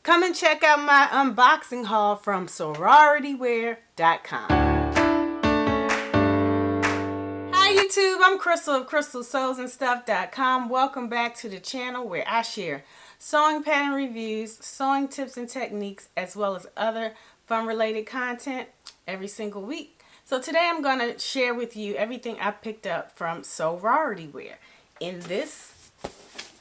Come and check out my unboxing haul from Sewroritywear.com. Hi YouTube, I'm Crystal of Crystalsewsandstuff.com. Welcome back to the channel where I share sewing pattern reviews, sewing tips and techniques, as well as other fun related content every single week. So today I'm going to share with you everything I picked up from Sewrority Wear in this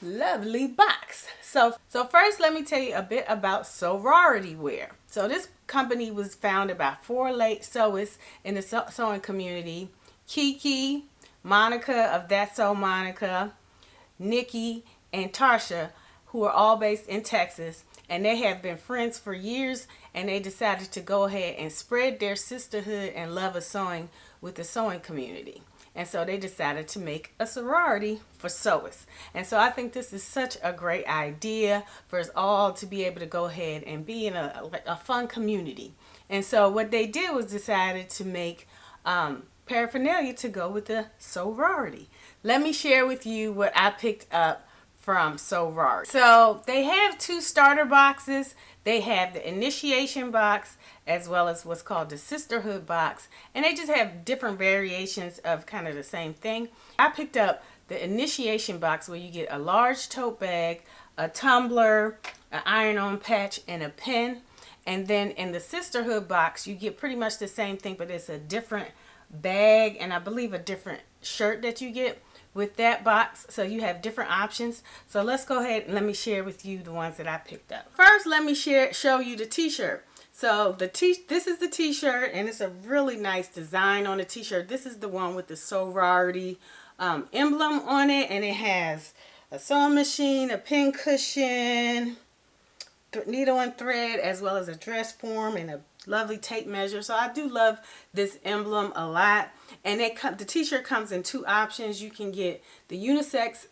lovely box. So first let me tell you a bit about Sewrority Wear. So this company was founded by 4 late sewists in the sewing community: Kiki, Monica of That's So Monica, Nikki, and Tarsha, who are all based in Texas, and they have been friends for years, and they decided to go ahead and spread their sisterhood and love of sewing with the sewing community. And so they decided to make a sorority for sewists. And so I think this is such a great idea for us all to be able to go ahead and be in a fun community. And so what they did was decided to make paraphernalia to go with the sorority. Let me share with you what I picked up from Sewrority. So they have 2 starter boxes. They have the initiation box as well as what's called the sisterhood box, and they just have different variations of kind of the same thing. I picked up the initiation box where you get a large tote bag, a tumbler, an iron-on patch, and a pen. And then in the sisterhood box you get pretty much the same thing, but it's a different bag and I believe a different shirt that you get with that box. So you have different options. So let's go ahead and let me share with you the ones that I picked up. First, let me show you the t-shirt. So this is the t-shirt, and it's a really nice design on the t-shirt. This is the one with the Sewrority emblem on it, and it has a sewing machine, a pin cushion, needle and thread, as well as a dress form and a lovely tape measure. So I do love this emblem a lot. And the t-shirt comes in 2 options. You can get the unisex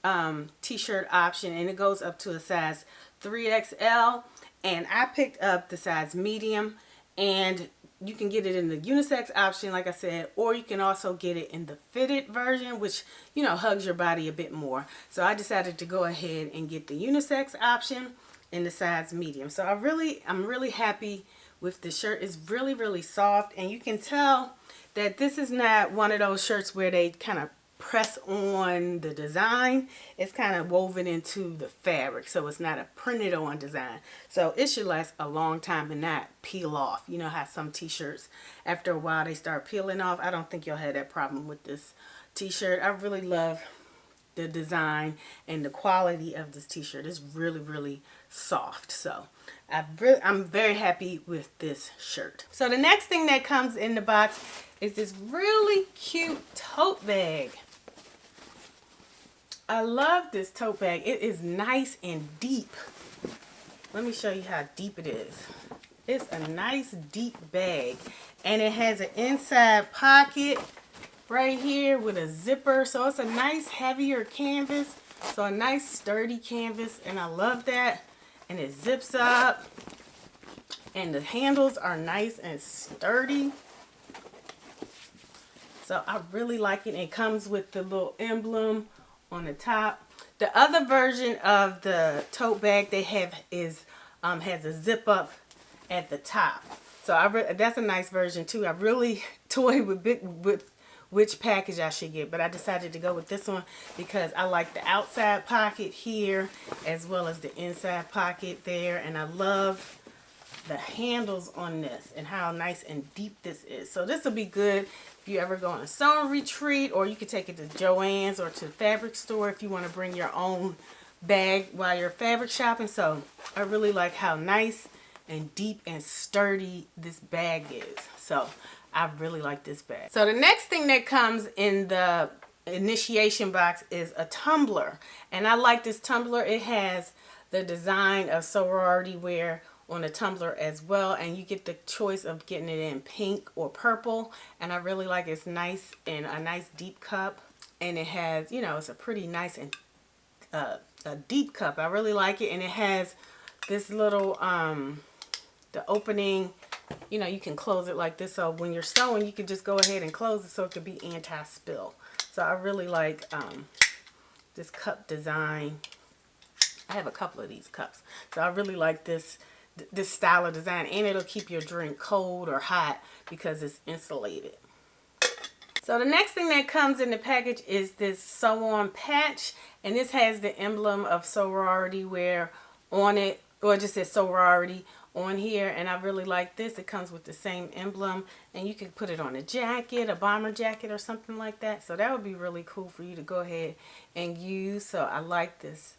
t-shirt option, and it goes up to a size 3XL. And I picked up the size medium, and you can get it in the unisex option, like I said, or you can also get it in the fitted version, which, you know, hugs your body a bit more. So I decided to go ahead and get the unisex option in the size medium. So I'm really happy with the shirt. It's really soft, and you can tell that this is not one of those shirts where they kind of press on the design. It's kind of woven into the fabric, so it's not a printed on design. So it should last a long time and not peel off. You know how some t-shirts after a while they start peeling off? I don't think you'll have that problem with this t-shirt. I really love the design and the quality of this t-shirt. Is really soft. So I'm very happy with this shirt. So the next thing that comes in the box is this really cute tote bag. I love this tote bag. It is nice and deep. Let me show you how deep it is. It's a nice deep bag, and it has an inside pocket right here with a zipper. So it's a nice heavier canvas, so a nice sturdy canvas, and I love that. And it zips up, and the handles are nice and sturdy. So I really like it. It comes with the little emblem on the top. The other version of the tote bag they have is has a zip up at the top. So that's a nice version too. I really toyed with which package I should get, but I decided to go with this one because I like the outside pocket here as well as the inside pocket there, and I love the handles on this and how nice and deep this is. So this will be good if you ever go on a sewing retreat, or you could take it to Joann's or to the fabric store if you want to bring your own bag while you're fabric shopping. So I really like how nice and deep and sturdy this bag is. So I really like this bag. So the next thing that comes in the initiation box is a tumbler, and I like this tumbler. It has the design of Sewrority Wear on the tumbler as well, and you get the choice of getting it in pink or purple, and I really like it. It's nice and a nice deep cup, and it has, you know, it's a pretty nice and a deep cup. I really like it, and it has this little the opening, you know, you can close it like this, so when you're sewing you can just go ahead and close it so it could be anti-spill. So I really like this cup design. I have a couple of these cups, so I really like this this style of design, and it'll keep your drink cold or hot because it's insulated. So the next thing that comes in the package is this sew on patch, and this has the emblem of Sewrority wear on it, or it just says Sewrority on here, and I really like this. It comes with the same emblem, and you can put it on a jacket, a bomber jacket or something like that. So that would be really cool for you to go ahead and use. So I like this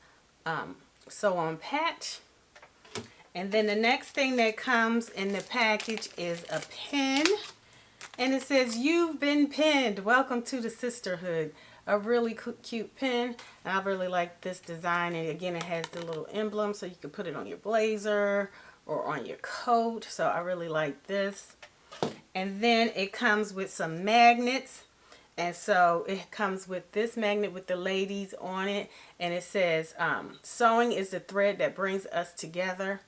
sew on patch. And then the next thing that comes in the package is a pin. And it says, "You've been pinned. Welcome to the sisterhood." A really cute pin. And I really like this design. And again, it has the little emblem, so you can put it on your blazer or on your coat. So I really like this. And then it comes with some magnets. And so it comes with this magnet with the ladies on it. And it says, "Sewing is the thread that brings us together."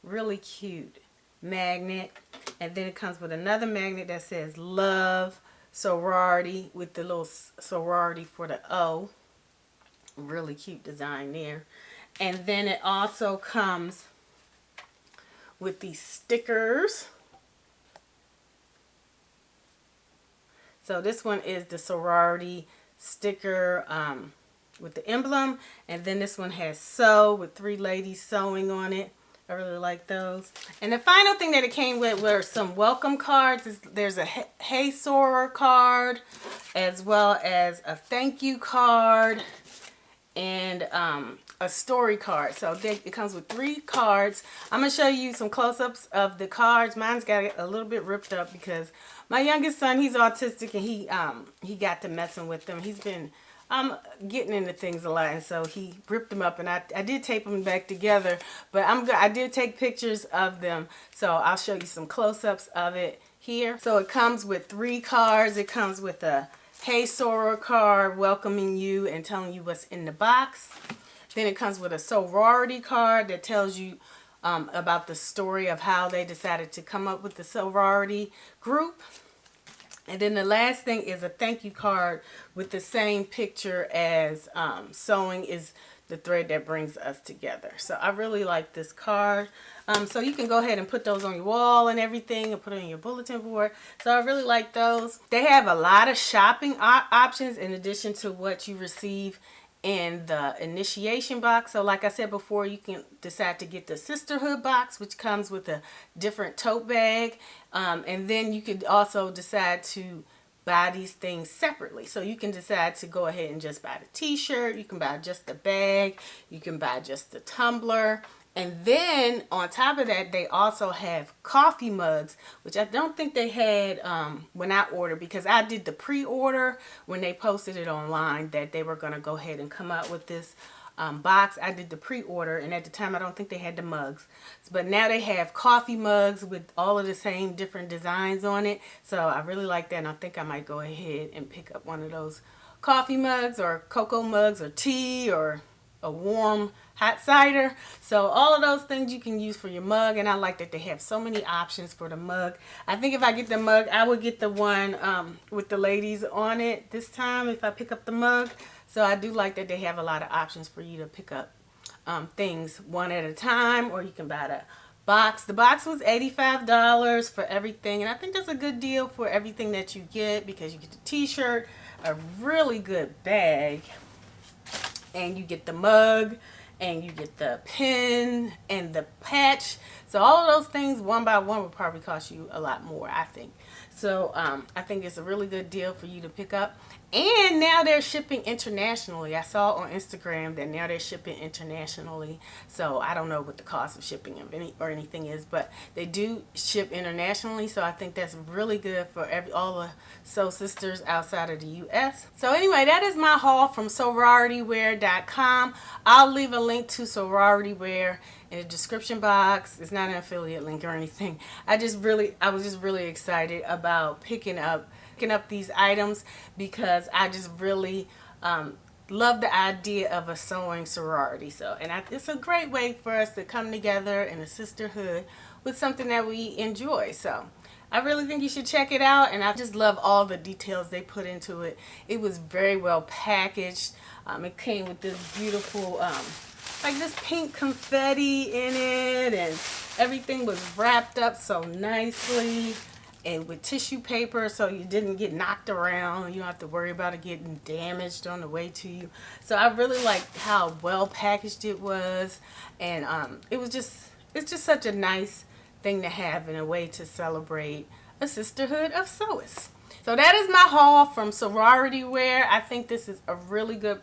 Really cute magnet. And then it comes with another magnet that says "Love Sewrority" with the little sorority for the O. Really cute design there. And then it also comes with these stickers. So this one is the sorority sticker with the emblem. And then this one has "Sew" with 3 ladies sewing on it. I really like those. And the final thing that it came with were some welcome cards. There's a Hey Sewrer card, as well as a thank you card, and a story card. So it comes with 3 cards. I'm going to show you some close-ups of the cards. Mine's got a little bit ripped up because my youngest son, he's autistic, and he got to messing with them. He's been getting into things a lot, and so he ripped them up, and I did tape them back together, but I did take pictures of them, so I'll show you some close-ups of it here. So it comes with 3 cards. It comes with a Hey Sewrer card welcoming you and telling you what's in the box. Then it comes with a Sewrority card that tells you about the story of how they decided to come up with the Sewrority group. And then the last thing is a thank you card with the same picture as "Sewing is the thread that brings us together." So I really like this card. So you can go ahead and put those on your wall and everything, and put it on your bulletin board. So I really like those. They have a lot of shopping options in addition to what you receive in the initiation box. So like I said before, you can decide to get the sisterhood box, which comes with a different tote bag, and then you could also decide to buy these things separately. So you can decide to go ahead and just buy the t-shirt, you can buy just the bag, you can buy just the tumbler. And then on top of that, they also have coffee mugs, which I don't think they had when I ordered, because I did the pre-order when they posted it online that they were going to go ahead and come out with this box. I did the pre-order, and at the time I don't think they had the mugs. But now they have coffee mugs with all of the same different designs on it. So I really like that, and I think I might go ahead and pick up one of those coffee mugs or cocoa mugs or tea or a warm hot cider. So all of those things you can use for your mug, and I like that they have so many options for the mug. I think if I get the mug, I would get the one with the ladies on it this time if I pick up the mug. So I do like that they have a lot of options for you to pick up things one at a time, or you can buy the box. The box was $85 for everything, and I think that's a good deal for everything that you get, because you get the t-shirt, a really good bag, and you get the mug, and you get the pin and the patch. So all of those things one by one would probably cost you a lot more, I think. So I think it's a really good deal for you to pick up. And now they're shipping internationally. I saw on Instagram that now they're shipping internationally. So I don't know what the cost of shipping or anything is, but they do ship internationally. So I think that's really good for all the sew sisters outside of the U.S. So anyway, that is my haul from Sewroritywear.com. I'll leave a link to Sewrority Wear in the description box. It's not an affiliate link or anything. I was just really excited about picking up these items, because I just really love the idea of a sewing sorority. So, and it's a great way for us to come together in a sisterhood with something that we enjoy. So I really think you should check it out, and I just love all the details they put into it. It was very well packaged. It came with this beautiful like this pink confetti in it, and Everything was wrapped up so nicely and with tissue paper so you didn't get knocked around. You don't have to worry about it getting damaged on the way to you. So I really liked how well packaged it was, and it's just such a nice thing to have in a way to celebrate a sisterhood of sewists. So that is my haul from Sewrority Wear. I think this is a really good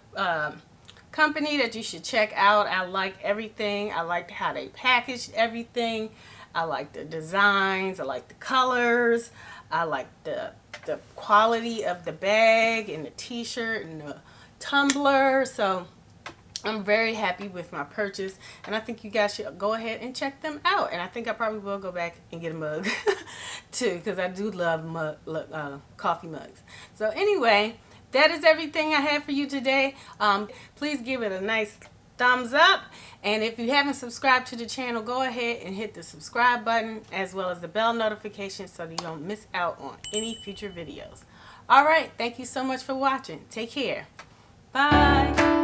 company that you should check out. I like everything. I liked how they packaged everything. I like the designs. I like the colors. I like the quality of the bag and the t-shirt and the tumbler. So I'm very happy with my purchase, and I think you guys should go ahead and check them out. And I think I probably will go back and get a mug too, because I do love coffee mugs. So anyway, that is everything I have for you today. Please give it a nice thumbs up, and if you haven't subscribed to the channel, go ahead and hit the subscribe button as well as the bell notification so that you don't miss out on any future videos. All right, thank you so much for watching. Take care. Bye.